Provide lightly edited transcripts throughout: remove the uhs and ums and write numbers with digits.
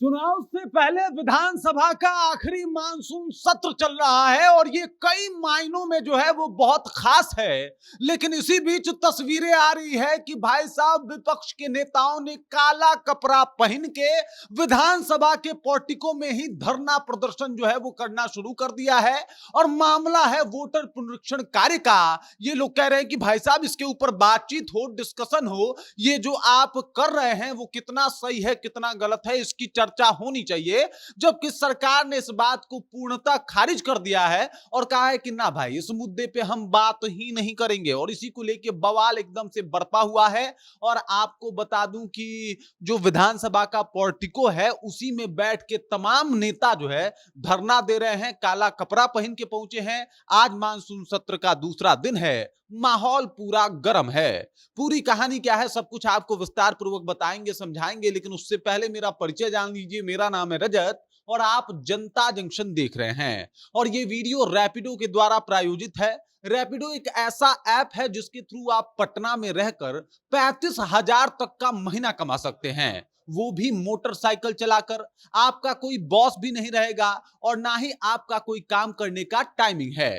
चुनाव से पहले विधानसभा का आखिरी मानसून सत्र चल रहा है और ये कई मायनों में जो है वो बहुत खास है। लेकिन इसी बीच तस्वीरें आ रही है कि भाई साहब विपक्ष के नेताओं ने काला कपड़ा पहन के विधानसभा के पोर्टिको में ही धरना प्रदर्शन जो है वो करना शुरू कर दिया है। और मामला है वोटर पुनरीक्षण कार्य का। ये लोग कह रहे हैं कि भाई साहब इसके ऊपर बातचीत हो, डिस्कशन हो, ये जो आप कर रहे हैं वो कितना सही है कितना गलत है इसकी चर्चा होनी चाहिए। जबकि सरकार ने इस बात को पूर्णतः खारिज कर दिया है और कहा है कि ना भाई, इस मुद्दे पे हम बात ही नहीं करेंगे। और इसी को लेके बवाल एकदम से बरपा हुआ है। और आपको बता दूं कि जो विधानसभा का पोर्टिको है उसी में बैठ के तमाम नेता जो है धरना दे रहे हैं, काला कपड़ा पहन के पहुंचे हैं। आज मानसून सत्र का दूसरा दिन है, माहौल पूरा गर्म है। पूरी कहानी क्या है सब कुछ आपको विस्तार पूर्वक बताएंगे, समझाएंगे। लेकिन उससे पहले मेरा परिचय जान लीजिए। मेरा नाम है रजत और आप जनता जंक्शन देख रहे हैं। और ये वीडियो रैपिडो के द्वारा प्रायोजित है। रैपिडो एक ऐसा ऐप है जिसके थ्रू आप पटना में रहकर 35,000 तक का महीना कमा सकते हैं, वो भी मोटरसाइकिल चलाकर। आपका कोई बॉस भी नहीं रहेगा और ना ही आपका कोई काम करने का टाइमिंग है।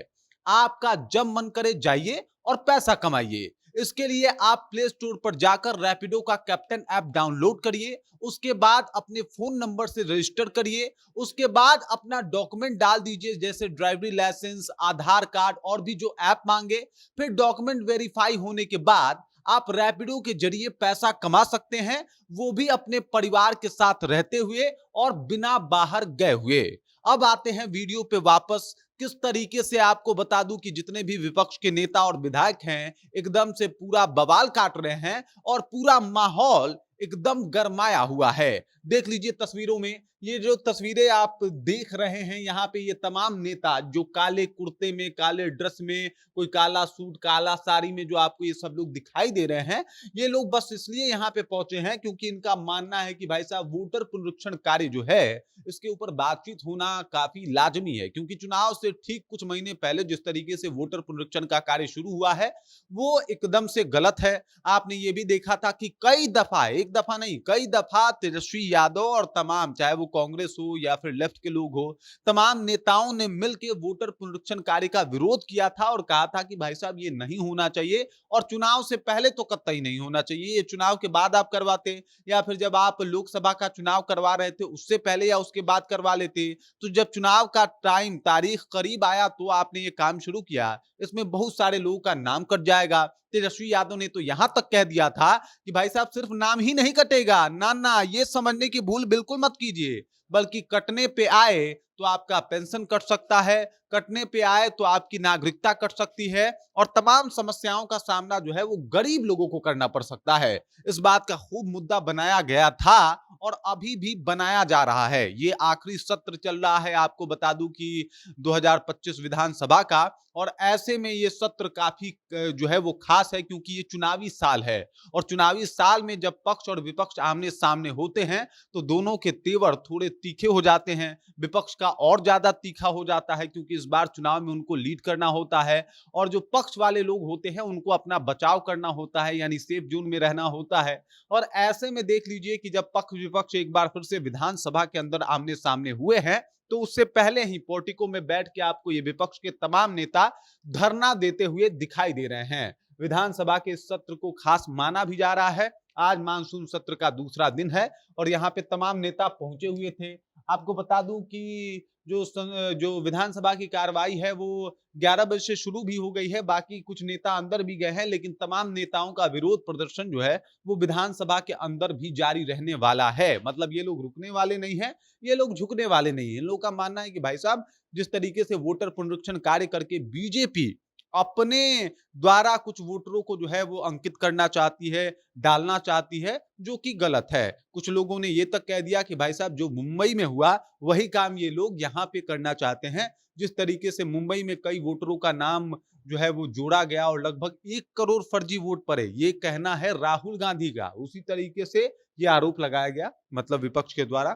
आपका जब मन करे जाइए और पैसा कमाइए। इसके लिए आप प्ले स्टोर पर जाकर रैपिडो का कैप्टन ऐप डाउनलोड करिए। उसके बाद अपने फोन नंबर से रजिस्टर करिए। उसके बाद अपना डॉक्यूमेंट डाल दीजिए, जैसे ड्राइवरी लाइसेंस, आधार कार्ड और भी जो ऐप मांगे। फिर डॉक्यूमेंट वेरीफाई होने के बाद आप रैपिडो के जरिए पैसा कमा सकते हैं, वो भी अपने परिवार के साथ रहते हुए और बिना बाहर गए हुए। अब आते हैं वीडियो पे वापस। किस तरीके से आपको बता दूं कि जितने भी विपक्ष के नेता और विधायक हैं एकदम से पूरा बवाल काट रहे हैं और पूरा माहौल एकदम गरमाया हुआ है। देख लीजिए तस्वीरों में, ये जो तस्वीरें आप देख रहे हैं यहाँ पे, ये तमाम नेता जो काले कुर्ते में, काले ड्रेस में, कोई काला सूट, काला साड़ी में जो आपको ये सब लोग दिखाई दे रहे हैं, ये लोग बस इसलिए यहाँ पे पहुंचे हैं क्योंकि इनका मानना है कि भाई साहब वोटर पुनरीक्षण कार्य जो है इसके ऊपर बातचीत होना काफी लाजमी है। क्योंकि चुनाव से ठीक कुछ महीने पहले जिस तरीके से वोटर पुनरीक्षण का कार्य शुरू हुआ है वो एकदम से गलत है। आपने ये भी देखा था कि कई दफा, एक दफा नहीं कई दफा तेजस्वी यादव और तमाम, चाहे वो कांग्रेस हो या फिर लेफ्ट के लोग हो, तमाम नेताओं ने मिलकर वोटर पुनरीक्षण कार्य का विरोध किया था और कहा था कि भाई साहब ये नहीं होना चाहिए। और चुनाव से पहले तो कतई नहीं होना चाहिए, ये चुनाव के बाद आप करवाते या फिर जब आप लोकसभा का चुनाव करवा रहे थे उससे पहले या उसके बाद करवा लेते। तो जब चुनाव का टाइम, तारीख करीब आया तो आपने ये काम शुरू किया। इसमें बहुत सारे लोगों का नाम कट जाएगा। तेजस्वी यादव ने तो यहां तक कह दिया था कि भाई साहब सिर्फ नाम ही नहीं कटेगा, ना ना, ये समझने की भूल बिल्कुल मत कीजिए, बल्कि कटने पे आए तो आपका पेंशन कट सकता है, कटने पे आए तो आपकी नागरिकता कट सकती है और तमाम समस्याओं का सामना जो है वो गरीब लोगों को करना पड़ सकता है। इस बात का खूब मुद्दा बनाया गया था और अभी भी बनाया जा रहा है। ये आखिरी सत्र चल रहा है, आपको बता दूं कि 2025 विधानसभा का। और ऐसे में ये सत्र काफी जो है वो खास है क्योंकि ये चुनावी साल है। और चुनावी साल में जब पक्ष और विपक्ष आमने सामने होते हैं तो दोनों के तेवर थोड़े तीखे हो जाते हैं। विपक्ष का और ज्यादा तीखा हो जाता है क्योंकि इस बार चुनाव में उनको लीड करना होता है और जो पक्ष वाले लोग होते हैं उनको अपना बचाव करना होता है, यानी सेफ जोन में रहना होता है। और ऐसे में देख लीजिए कि जब पक्ष विपक्ष एक बार फिर से विधानसभा के अंदर आमने सामने हुए हैं तो उससे पहले ही पोर्टिको में बैठ के आपको ये विपक्ष के तमाम नेता धरना देते हुए दिखाई दे रहे हैं। विधानसभा के इस सत्र को खास माना भी जा रहा है। आज मानसून सत्र का दूसरा दिन है और यहाँ पे तमाम नेता पहुंचे हुए थे। आपको बता दूं कि जो विधानसभा की कार्रवाई है वो 11 बजे से शुरू भी हो गई है। बाकी कुछ नेता अंदर भी गए हैं, लेकिन तमाम नेताओं का विरोध प्रदर्शन जो है वो विधानसभा के अंदर भी जारी रहने वाला है। मतलब ये लोग रुकने वाले नहीं है, ये लोग झुकने वाले नहीं है। इन लोगों का मानना है कि भाई साहब जिस तरीके से वोटर पुनरीक्षण कार्य करके बीजेपी अपने द्वारा कुछ वोटरों को जो है वो अंकित करना चाहती है, डालना चाहती है, जो कि गलत है। कुछ लोगों ने ये तक कह दिया कि भाई साहब जो मुंबई में हुआ वही काम ये लोग यहाँ पे करना चाहते हैं। जिस तरीके से मुंबई में कई वोटरों का नाम जो है वो जोड़ा गया और लगभग 1 करोड़ फर्जी वोट पड़े, ये कहना है राहुल गांधी का। उसी तरीके से ये आरोप लगाया गया, मतलब विपक्ष के द्वारा।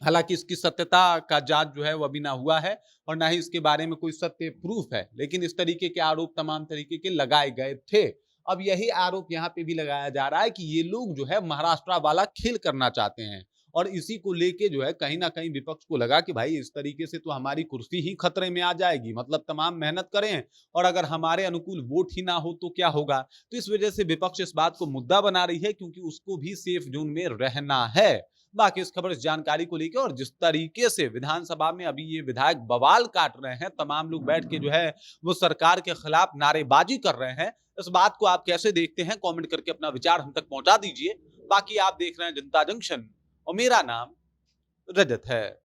हालांकि इसकी सत्यता का जांच जो है वो अभी ना हुआ है और ना ही इसके बारे में कोई सत्य प्रूफ है, लेकिन इस तरीके के आरोप तमाम तरीके के लगाए गए थे। अब यही आरोप यहाँ पे भी लगाया जा रहा है कि ये लोग जो है महाराष्ट्र वाला खेल करना चाहते हैं और इसी को लेके जो है कहीं ना कहीं विपक्ष को लगा कि भाई इस तरीके से तो हमारी कुर्सी ही खतरे में आ जाएगी, मतलब तमाम मेहनत करें और अगर हमारे अनुकूल वोट ही ना हो तो क्या होगा। तो इस वजह से विपक्ष इस बात को मुद्दा बना रही है क्योंकि उसको भी सेफ जोन में रहना है। बाकी इस खबर, इस जानकारी को लेकर और जिस तरीके से विधानसभा में अभी ये विधायक बवाल काट रहे हैं, तमाम लोग बैठ के जो है वो सरकार के खिलाफ नारेबाजी कर रहे हैं, इस बात को आप कैसे देखते हैं? कमेंट करके अपना विचार हम तक पहुंचा दीजिए। बाकी आप देख रहे हैं जनता जंक्शन और मेरा नाम रजत है।